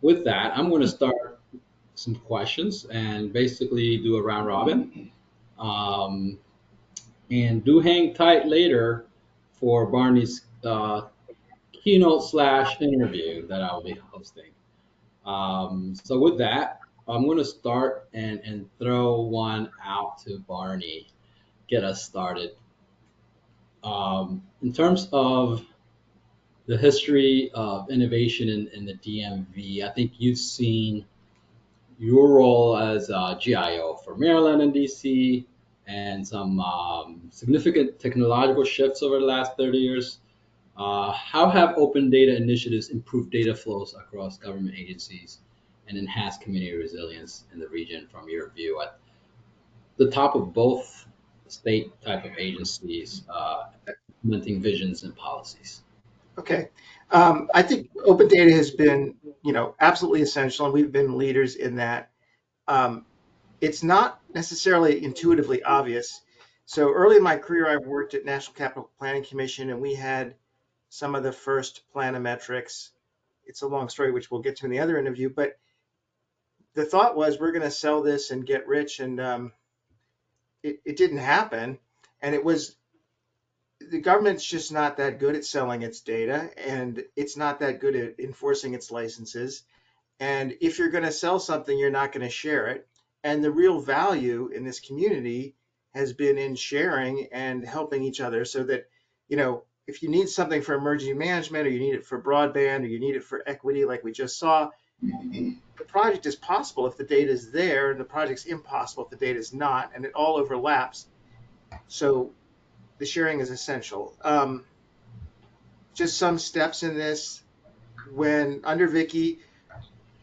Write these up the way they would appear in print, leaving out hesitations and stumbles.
with that, I'm going to start some questions and basically do a round robin. Um, and do hang tight later for Barney's keynote slash interview that I'll be hosting. So with that, I'm going to start and throw one out to Barney, get us started. In terms of the history of innovation in the DMV, I think you've seen your role as GIO for Maryland and DC and some significant technological shifts over the last 30 years. How have open data initiatives improved data flows across government agencies and enhanced community resilience in the region from your view at the top of both state type of agencies implementing visions and policies? Okay. I think open data has been, absolutely essential, and we've been leaders in that. Um, it's not necessarily intuitively obvious. So early in my career, I worked at National Capital Planning Commission, and we had some of the first planometrics. It's a long story, which we'll get to in the other interview. But the thought was we're going to sell this and get rich, and it didn't happen. And it was the government's just not that good at selling its data, and it's not that good at enforcing its licenses. And if you're going to sell something, you're not going to share it. And the real value in this community has been in sharing and helping each other so that, if you need something for emergency management, or you need it for broadband, or you need it for equity, like we just saw, the project is possible if the data is there, and the project's impossible if the data is not, and it all overlaps. So the sharing is essential. Just some steps in this. When under Vicky,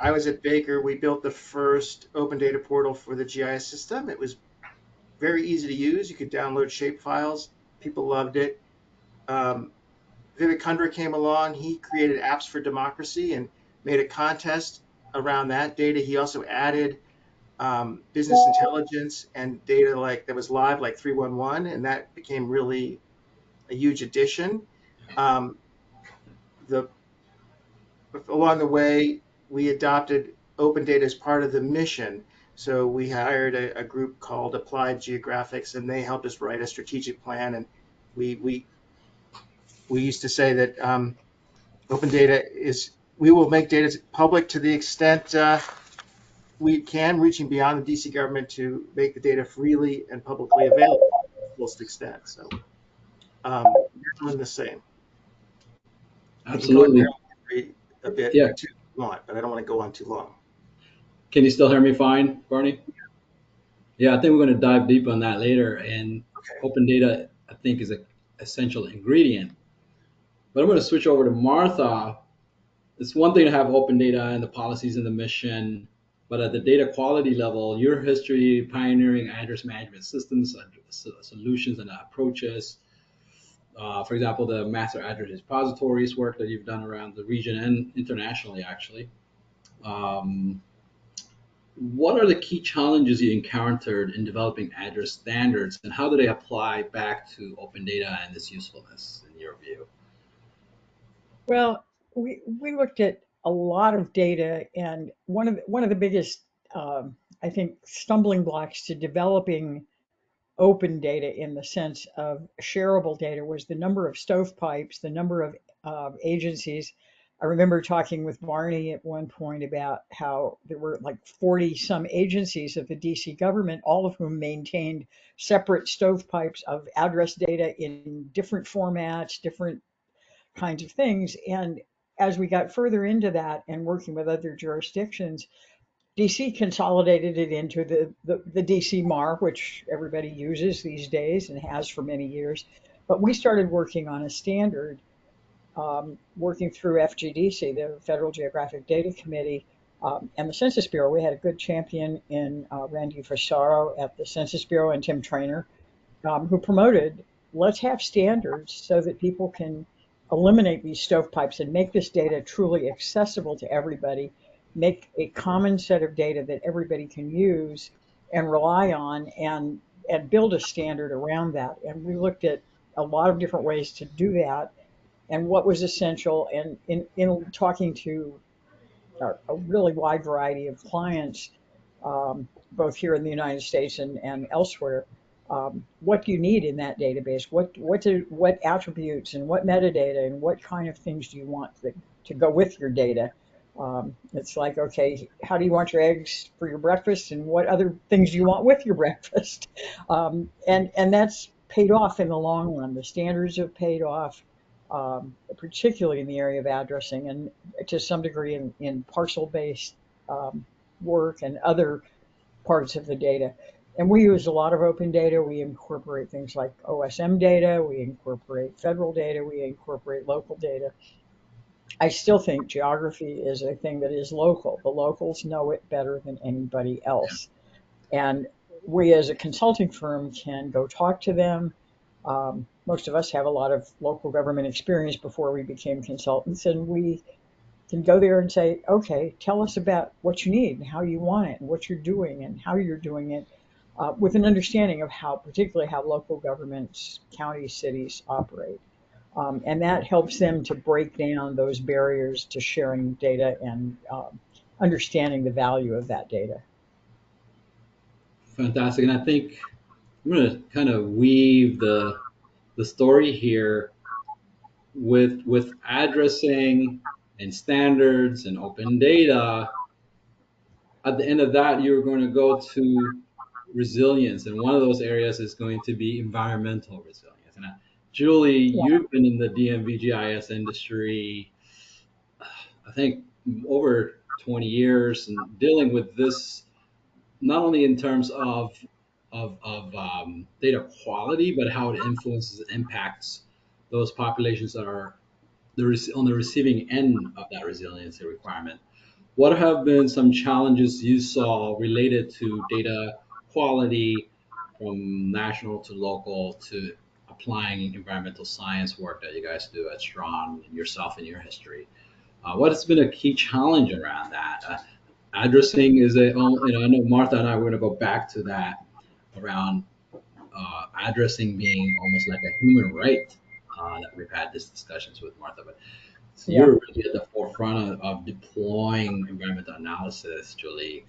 I was at Baker, we built the first open data portal for the GIS system. It was very easy to use. You could download shape files. People loved it. Um, Vivek Kundra came along. He created apps for democracy and made a contest around that data. He also added business intelligence and data like that was live, like 311, and that became really a huge addition. Um, the Along the way, we adopted open data as part of the mission. So we hired a group called Applied Geographics, and they helped us write a strategic plan. And we we we used to say that open data is we will make data public to the extent we can, reaching beyond the DC government to make the data freely and publicly available to the fullest extent. So we're doing the same. We can go into Absolutely. a bit Yeah. too long, but I don't want to go on too long. Can you still hear me fine, Barney? Yeah, I think we're going to dive deep on that later. And Okay. open data, I think, is an essential ingredient. But I'm going to switch over to Martha. It's one thing to have open data and the policies and the mission, but at the data quality level, your history pioneering address management systems, solutions, and approaches. For example, the master address repositories work that you've done around the region and internationally, actually. Um, what are the key challenges you encountered in developing address standards, and how do they apply back to open data and its usefulness, in your view? Well, we looked at a lot of data, and one of the biggest, I think, stumbling blocks to developing open data in the sense of shareable data was the number of stovepipes, the number of agencies. I remember talking with Barney at one point about how there were like 40 some agencies of the DC government, all of whom maintained separate stovepipes of address data in different formats, different kinds of things. And as we got further into that and working with other jurisdictions, DC consolidated it into the DC MAR, which everybody uses these days and has for many years. But we started working on a standard, working through FGDC, the Federal Geographic Data Committee, and the Census Bureau. We had a good champion in Randy Fasaro at the Census Bureau and Tim Trainer, who promoted let's have standards so that people can eliminate these stovepipes and make this data truly accessible to everybody, make a common set of data that everybody can use and rely on, and build a standard around that. And we looked at a lot of different ways to do that and what was essential. And in talking to a really wide variety of clients, both here in the United States and elsewhere. What do you need in that database? What attributes and what metadata and what kind of things do you want to go with your data? It's like, okay, how do you want your eggs for your breakfast, and what other things do you want with your breakfast? And that's paid off in the long run. The standards have paid off, particularly in the area of addressing, and to some degree in parcel-based work and other parts of the data. And we use a lot of open data. We incorporate things like OSM data, we incorporate federal data, we incorporate local data. I still think geography is a thing that is local. The locals know it better than anybody else. And we, as a consulting firm, can go talk to them. Most of us have a lot of local government experience before we became consultants, and we can go there and say, okay, tell us about what you need and how you want it and what you're doing and how you're doing it, with an understanding of how, particularly how local governments, counties, cities operate. And that helps them to break down those barriers to sharing data and understanding the value of that data. Fantastic. And I think I'm going to kind of weave the story here with addressing and standards and open data. At the end of that, you're going to go to resilience, and one of those areas is going to be environmental resilience. And Julie, Yeah. you've been in the DMV GIS industry, I think, over 20 years, and dealing with this not only in terms of data quality, but how it influences and impacts those populations that are on the receiving end of that resiliency requirement. What have been some challenges you saw related to data quality from national to local to applying environmental science work that you guys do at Straughan and yourself in your history? What has been a key challenge around that? Addressing is I know Martha and I were going to go back to that around addressing being almost like a human right. That we've had these discussions with Martha, but so Yeah. you're really at the forefront of deploying environmental analysis, Julie.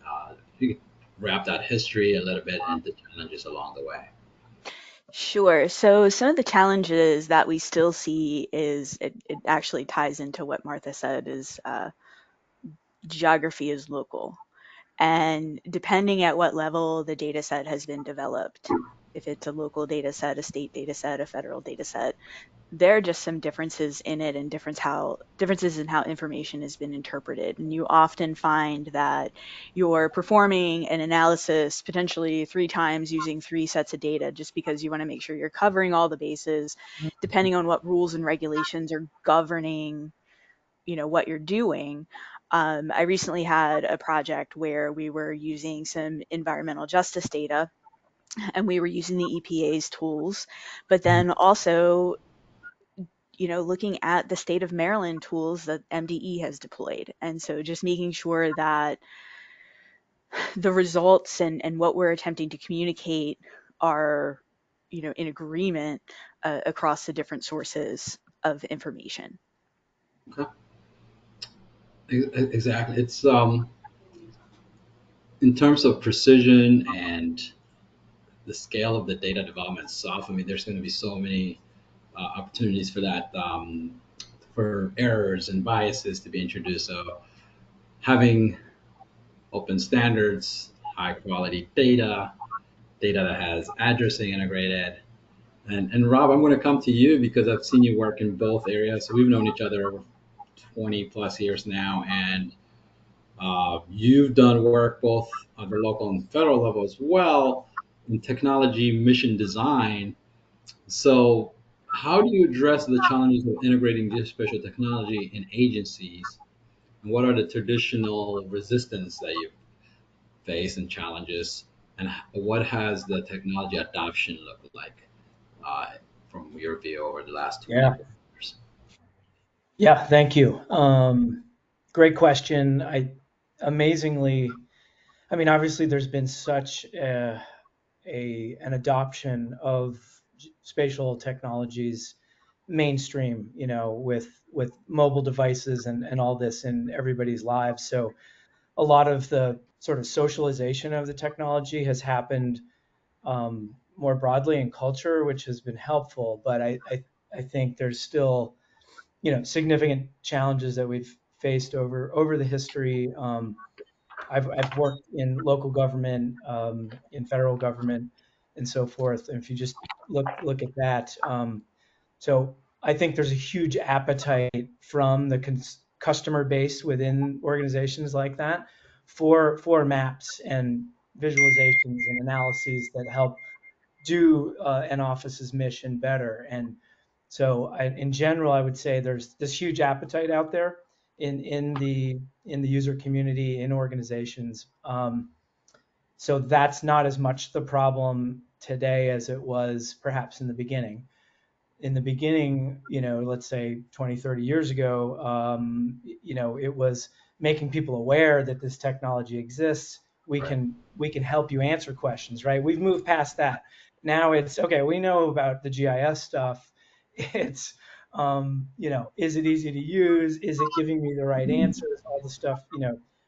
If you could wrap that history a little bit and the challenges along the way. Sure. So some of the challenges that we still see is it actually ties into what Martha said is geography is local. And depending at what level the data set has been developed, if it's a local data set, a state data set, a federal data set, there are just some differences in it and differences in how information has been interpreted. And you often find that you're performing an analysis potentially 3 times using 3 sets of data just because you want to make sure you're covering all the bases, depending on what rules and regulations are governing, what you're doing. I recently had a project where we were using some environmental justice data and we were using the EPA's tools, but then also looking at the state of Maryland tools that MDE has deployed. And so just making sure that the results and what we're attempting to communicate are, in agreement across the different sources of information. Okay. Exactly. It's in terms of precision and the scale of the data development itself. I mean, there's going to be so many opportunities for that, for errors and biases to be introduced. So having open standards, high quality data, data that has addressing integrated. And Rob, I'm going to come to you because I've seen you work in both areas. So we've known each other over 20 plus years now, and you've done work both on the local and federal level as well in technology mission design. So how do you address the challenges of integrating geospatial technology in agencies? And what are the traditional resistance that you face and challenges? And what has the technology adoption looked like uh, from your view over the last 20 Yeah. years? Yeah, thank you. Great question. Amazingly, I mean, obviously, there's been such an adoption of spatial technologies mainstream, with mobile devices and all this in everybody's lives. So a lot of the sort of socialization of the technology has happened more broadly in culture, which has been helpful. But I think there's still, significant challenges that we've faced over the history. I've worked in local government, in federal government, and so forth. And if you just look at that, so I think there's a huge appetite from the customer base within organizations like that for maps and visualizations and analyses that help do an office's mission better. And so, in general, I would say there's this huge appetite out there in the user community in organizations. So that's not as much the problem today as it was perhaps in the beginning. In the beginning, let's say 20, 30 years ago, it was making people aware that this technology exists. We can help you answer questions, right? We've moved past that. Now it's okay. We know about the GIS stuff. It's, is it easy to use? Is it giving me the right answers? All the stuff,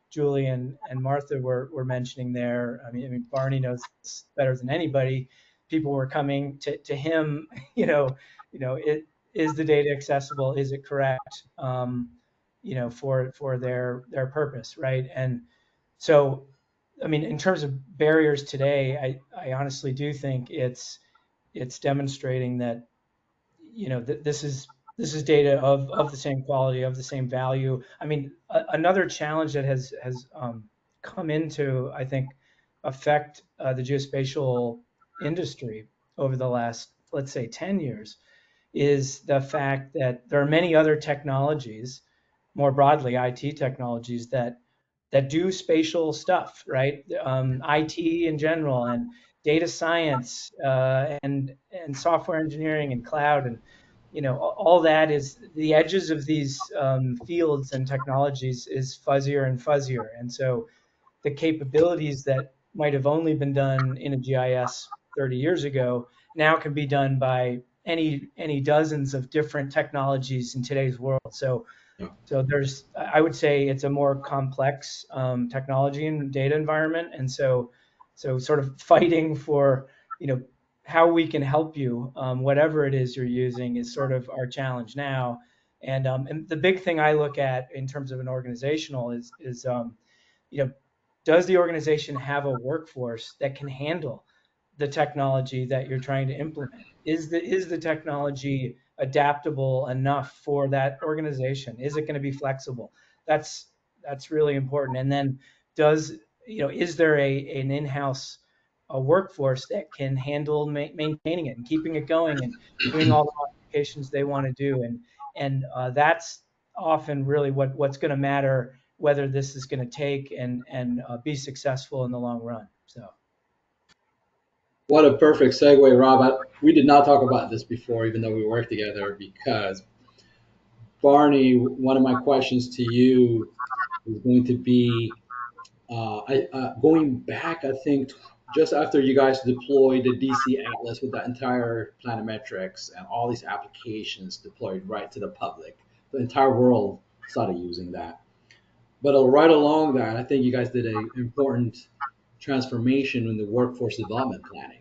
Julie and Martha were mentioning there. I mean, Barney knows this better than anybody. People were coming to him, it is the data accessible? Is it correct? For their purpose, right? And so, I mean, in terms of barriers today, I honestly do think it's demonstrating that this is data of the same quality, of the same value. I mean, another challenge that has come into, I think, affect the geospatial industry over the last, let's say, 10 years is the fact that there are many other technologies, more broadly IT technologies, that do spatial stuff, right? IT in general, and data science, and software engineering, and cloud, and all that. Is the edges of these fields and technologies is fuzzier and fuzzier, and so the capabilities that might have only been done in a GIS 30 years ago now can be done by any dozens of different technologies in today's world. So I would say it's a more complex technology and data environment, and so sort of fighting for how we can help you, whatever it is you're using, is sort of our challenge now. And the big thing I look at in terms of an organizational is does the organization have a workforce that can handle the technology that you're trying to implement? Is the technology adaptable enough for that organization? Is it going to be flexible? That's really important. And then is there an in-house workforce that can handle maintaining it and keeping it going and doing all the modifications they want to do? And that's often really what's going to matter, whether this is going to take and be successful in the long run. So. What a perfect segue, Rob. We did not talk about this before, even though we work together, because Barney, one of my questions to you is going to be going back, I think, just after you guys deployed the DC Atlas with that entire planimetrics and all these applications deployed right to the public. The entire world started using that. But right along that, I think you guys did an important transformation in the workforce development planning.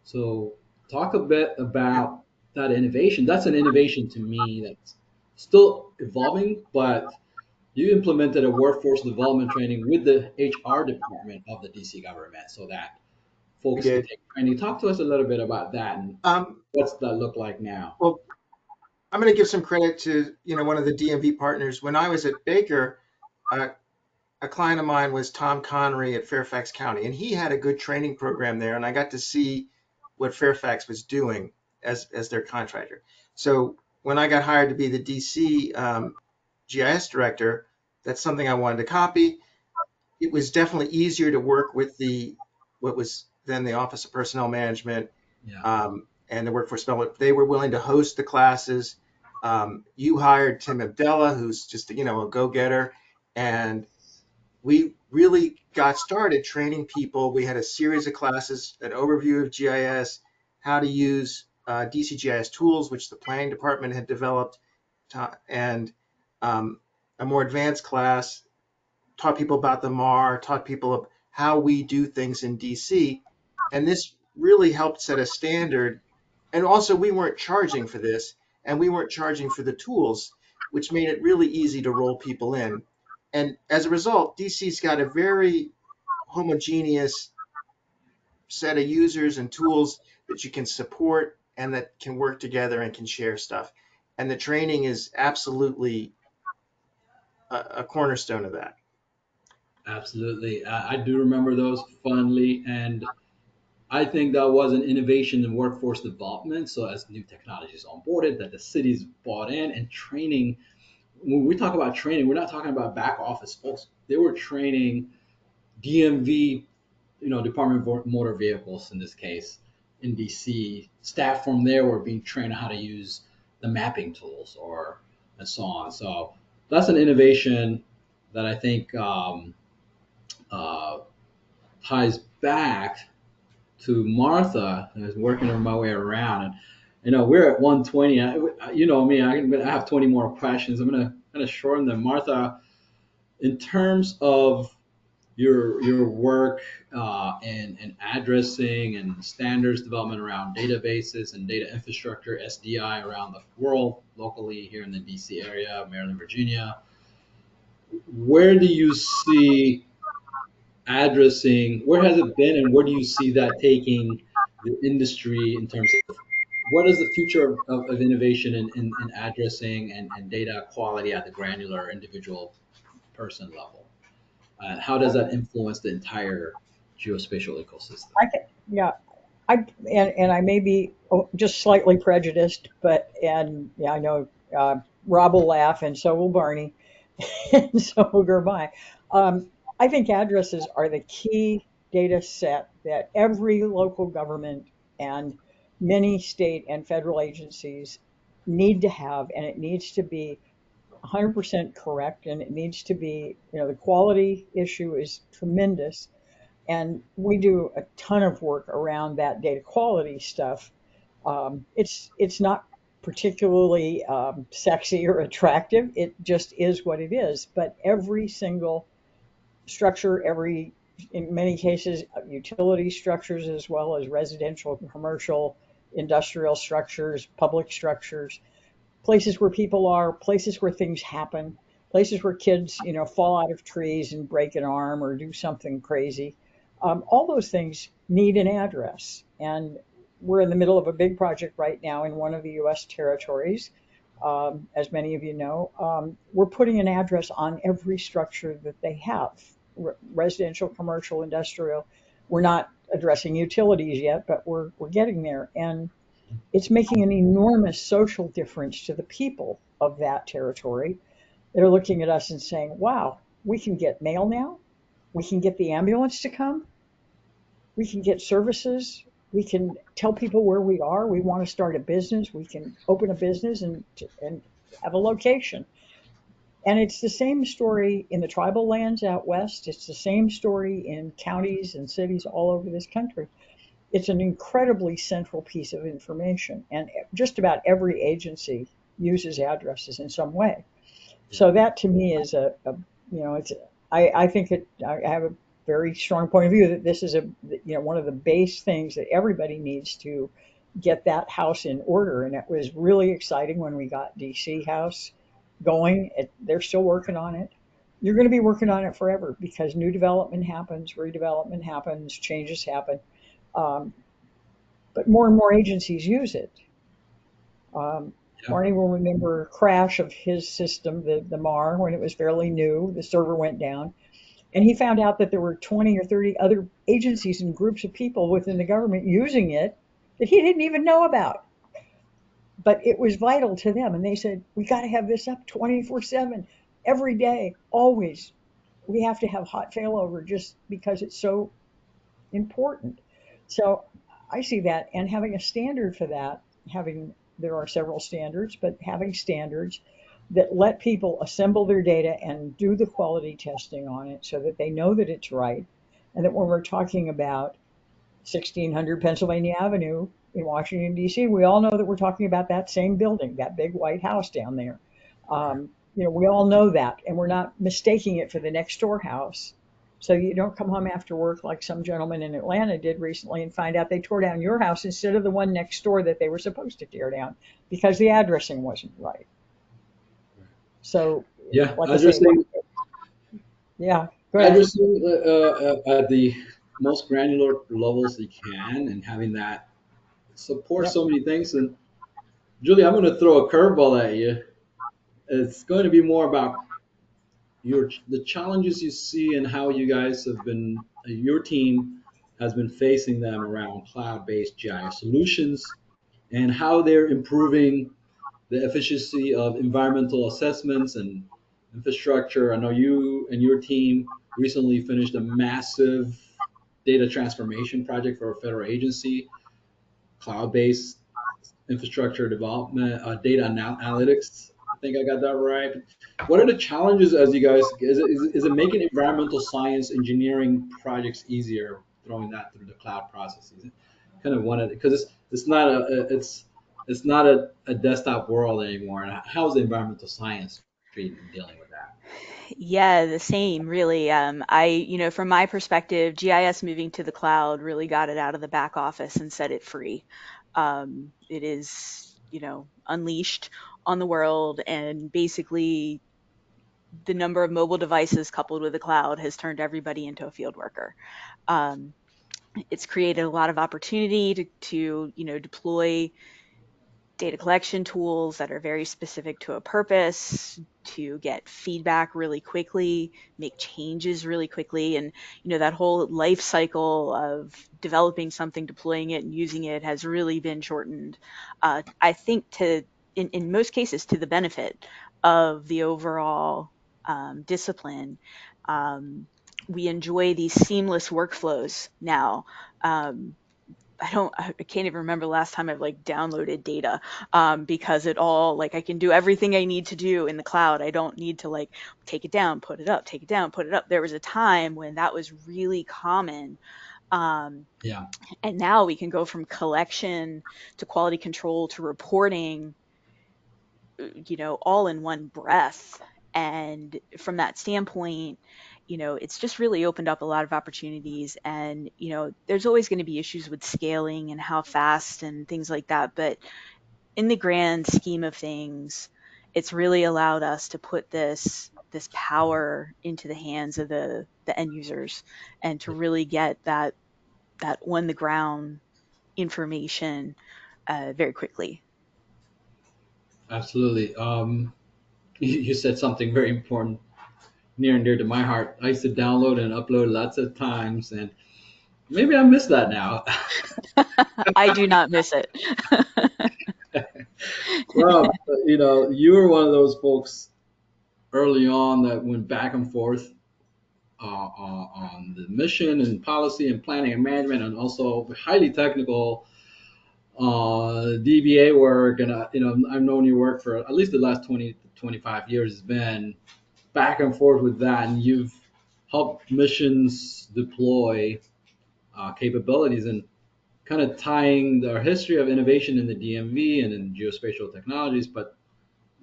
So talk a bit about that innovation. That's an innovation to me that's still evolving, but you implemented a workforce development training with the HR department of the DC government so that We folks could did. take training. Talk to us a little bit about that and Um, what's that look like now? well, I'm going to give some credit to one of the DMV partners. When I was at Baker, a client of mine was Tom Connery at Fairfax County, and he had a good training program there, and I got to see what Fairfax was doing as their contractor. So when I got hired to be the DC GIS director, that's something I wanted to copy. It was definitely easier to work with what was then the Office of Personnel Management, Yeah. and the workforce development. They were willing to host the classes. You hired Tim Abdallah, who's just a go-getter, and we really got started training people. We had a series of classes, an overview of GIS, how to use DCGIS tools, which the planning department had developed, and a more advanced class taught people about the MAR, taught people how we do things in DC. And this really helped set a standard. And also, we weren't charging for this, and we weren't charging for the tools, which made it really easy to roll people in. And as a result, DC's got a very homogeneous set of users and tools that you can support and that can work together and can share stuff. And the training is absolutely a cornerstone of that. Absolutely. I do remember those fondly. And I think that was an innovation in workforce development. So as new technologies onboarded, that the cities bought in and training. When we talk about training, we're not talking about back office folks. They were training DMV, Department of Motor Vehicles in this case, in DC. Staff from there were being trained on how to use the mapping tools or and so on. So that's an innovation that I think uh, ties back to Martha, who's working her my way around. And we're at 120. You know me, I have 20 more questions. I'm gonna shorten them. Martha, in terms of your work in addressing and standards development around databases and data infrastructure, SDI around the world, locally here in the DC area, Maryland, Virginia, where do you see addressing, where has it been and where do you see that taking the industry in terms of what is the future of innovation in addressing and data quality at the granular individual person level? And how does that influence the entire geospatial ecosystem? I can, yeah, and I may be just slightly prejudiced, but and yeah, I know Rob will laugh, and so will Barney, and so will Ghermay. Um, I think addresses are the key data set that every local government and many state and federal agencies need to have, and it needs to be 100% correct, and it needs to be, the quality issue is tremendous, and we do a ton of work around that data quality stuff. It's not particularly sexy or attractive. It just is what it is. But every single structure, in many cases, utility structures as well as residential, commercial, industrial structures, public structures, places where people are, places where things happen, places where kids, fall out of trees and break an arm or do something crazy. All those things need an address. And we're in the middle of a big project right now in one of the U.S. territories. As many of you know, we're putting an address on every structure that they have, residential, commercial, industrial. We're not addressing utilities yet, but we're getting there. And it's making an enormous social difference to the people of that territory. They're looking at us and saying, wow, we can get mail now. We can get the ambulance to come. We can get services. We can tell people where we are. We want to start a business. We can open a business and have a location. And it's the same story in the tribal lands out west. It's the same story in counties and cities all over this country. It's an incredibly central piece of information, and just about every agency uses addresses in some way. So that to me is it's I think I have a very strong point of view that this is one of the base things that everybody needs to get that house in order. And it was really exciting when we got DC House going. They're still working on it. You're going to be working on it forever because new development happens, redevelopment happens, changes happen. Um, but more and more agencies use it. Um, Yeah. Barney will remember a crash of his system, the MAR, when it was fairly new. The server went down, and he found out that there were 20 or 30 other agencies and groups of people within the government using it that he didn't even know about. But it was vital to them, and they said, "We got to have this up 24/7, every day, always. We have to have hot failover just because it's so important." So I see that, and having a standard for that, there are several standards, but having standards that let people assemble their data and do the quality testing on it so that they know that it's right. And that when we're talking about 1600 Pennsylvania Avenue in Washington, D.C., we all know that we're talking about that same building, that big white house down there. We all know that, and we're not mistaking it for the next door house. So you don't come home after work like some gentleman in Atlanta did recently and find out they tore down your house instead of the one next door that they were supposed to tear down because the addressing wasn't right. So, Yeah, like I say, addressing yeah, go ahead. addressing at the most granular levels you can, and having that support Yep. so many things. And Julie, I'm going to throw a curveball at you. It's going to be more about the challenges you see and how you guys have been your team has been facing them around cloud-based GIS solutions and how they're improving the efficiency of environmental assessments and infrastructure. I know you and your team recently finished a massive data transformation project for a federal agency, cloud-based infrastructure development, data analytics. I think I got that right. What are the challenges as you guys? Is it making environmental science engineering projects easier throwing that through the cloud processes? Kind of wanted because it's not it's not a desktop world anymore. And how's the environmental science treating dealing with that? Yeah, the same, really. From my perspective, GIS moving to the cloud really got it out of the back office and set it free. It is, unleashed on the world, and basically the number of mobile devices coupled with the cloud has turned everybody into a field worker. Um, it's created a lot of opportunity to deploy data collection tools that are very specific to a purpose, to get feedback really quickly, make changes really quickly. And, that whole life cycle of developing something, deploying it, and using it has really been shortened. I think in most cases, to the benefit of the overall discipline. We enjoy these seamless workflows now. Um, I can't even remember the last time I've like downloaded data, because it all, like, I can do everything I need to do in the cloud. I don't need to like take it down, put it up, take it down, put it up. There was a time when that was really common. Um, Yeah, and now we can go from collection to quality control to reporting, all in one breath. And from that standpoint, it's just really opened up a lot of opportunities. And, there's always going to be issues with scaling and how fast and things like that. But in the grand scheme of things, it's really allowed us to put this power into the hands of the end users, and to really get that on the ground information very quickly. absolutely. You said something very important, near and dear to my heart. I used to download and upload lots of times, and maybe I miss that now. I do not miss it. Well, you were one of those folks early on that went back and forth on the mission and policy and planning and management, and also highly technical DBA work. And I've known your work for at least the last 20 to 25 years. Has been back and forth with that, and you've helped missions deploy capabilities and kind of tying our history of innovation in the DMV and in geospatial technologies, but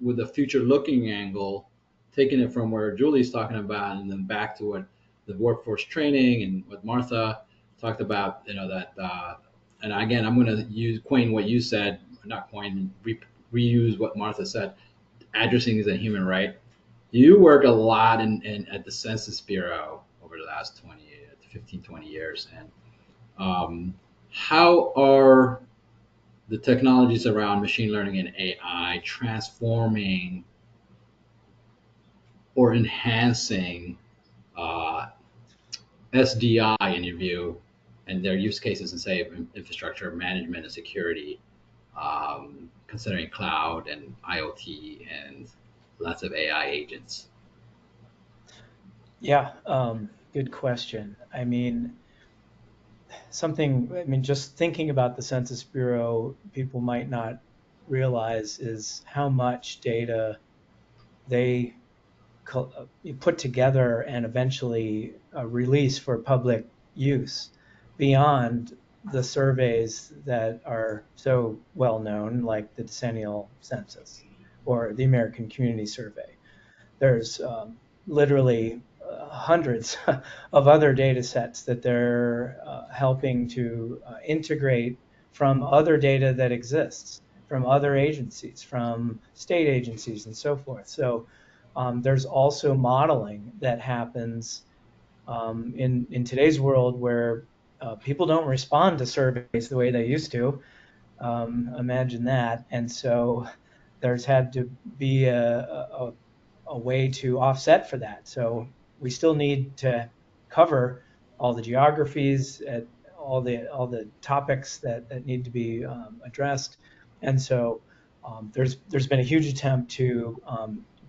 with a future looking angle, taking it from where Julie's talking about and then back to what the workforce training and what Martha talked about, and again, I'm going to coin what you said, not coin, reuse what Martha said. Addressing is a human right. You work a lot at the Census Bureau over the last 15, 20 years. And how are the technologies around machine learning and AI transforming or enhancing uh, SDI in your view and their use cases in, say, infrastructure management and security, considering cloud and IoT and lots of AI agents? Yeah, good question. Just thinking about the Census Bureau, people might not realize is how much data they put together and eventually release for public use beyond the surveys that are so well known, like the decennial census. or the American Community Survey. There's literally hundreds of other data sets that they're helping to integrate from other data that exists, from other agencies, from state agencies, and so forth. So there's also modeling that happens in today's world where people don't respond to surveys the way they used to. Imagine that. And so there's had to be a way to offset for that. So we still need to cover all the geographies, all the topics that need to be addressed. And so there's been a huge attempt to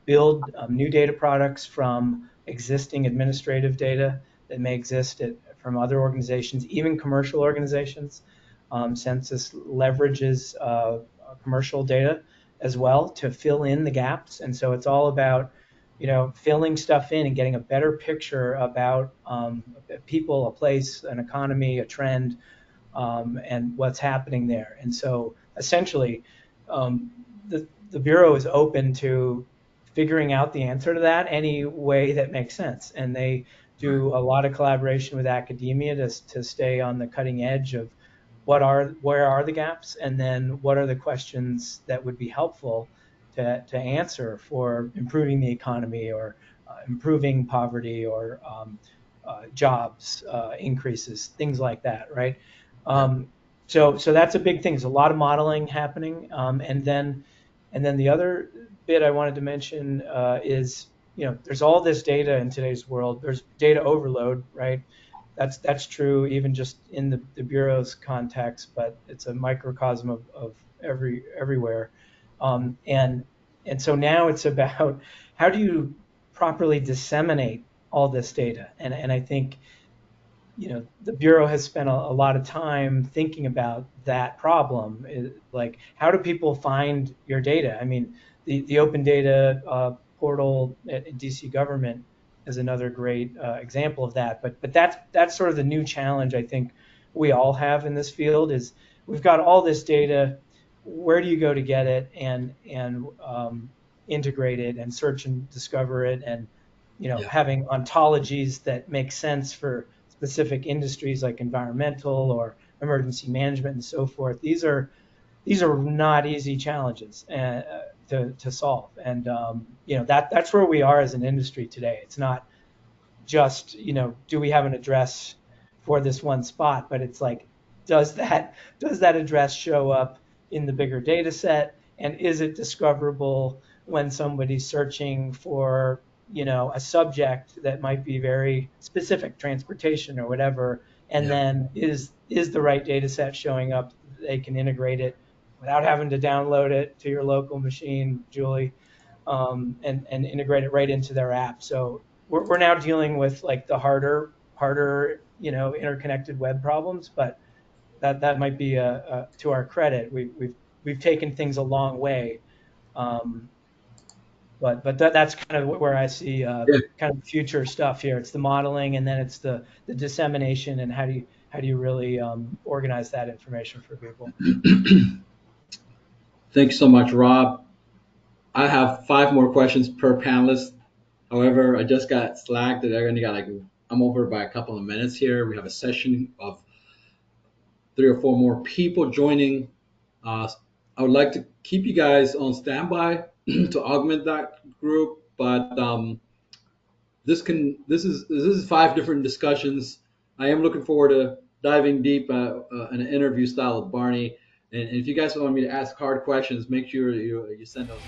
build new data products from existing administrative data that may exist from other organizations, even commercial organizations. Census leverages commercial data as well to fill in the gaps. And so it's all about, filling stuff in and getting a better picture about people, a place, an economy, a trend, and what's happening there. And so essentially, the Bureau is open to figuring out the answer to that any way that makes sense. And they do a lot of collaboration with academia to stay on the cutting edge of where are the gaps, and then what are the questions that would be helpful to answer for improving the economy, or improving poverty, or jobs increases, things like that, right? So that's a big thing. There's a lot of modeling happening, and then the other bit I wanted to mention is, there's all this data in today's world. There's data overload, right? That's true even just in the Bureau's context, but it's a microcosm of everywhere. And so now it's about how do you properly disseminate all this data? And I think, the Bureau has spent a lot of time thinking about that problem. Like, how do people find your data? I mean, the open data portal at DC government is another great example of that. But that's sort of the new challenge I think we all have in this field is we've got all this data. Where do you go to get it and integrate it and search and discover it, and having ontologies that make sense for specific industries like environmental or emergency management and so forth. These are not easy challenges to solve, and that's where we are as an industry today. It's not just do we have an address for this one spot, but it's like, does that address show up in the bigger data set, and is it discoverable when somebody's searching for a subject that might be very specific, transportation or whatever, and then is the right data set showing up? They can integrate it without having to download it to your local machine, Julie, and integrate it right into their app. So we're now dealing with like the harder interconnected web problems, but that might be to our credit. We've taken things a long way. But that's kind of where I see kind of future stuff here. It's the modeling, and then it's the dissemination, and how do you really organize that information for people. Thanks so much, Rob. I have 5 more questions per panelist. However, I just got slacked that I only got I'm over by a couple of minutes here. We have a session of 3 or 4 more people joining. I would like to keep you guys on standby to augment that group, but this is 5 different discussions. I am looking forward to diving deep in an interview style with Barney. And if you guys want me to ask hard questions, make sure you send those.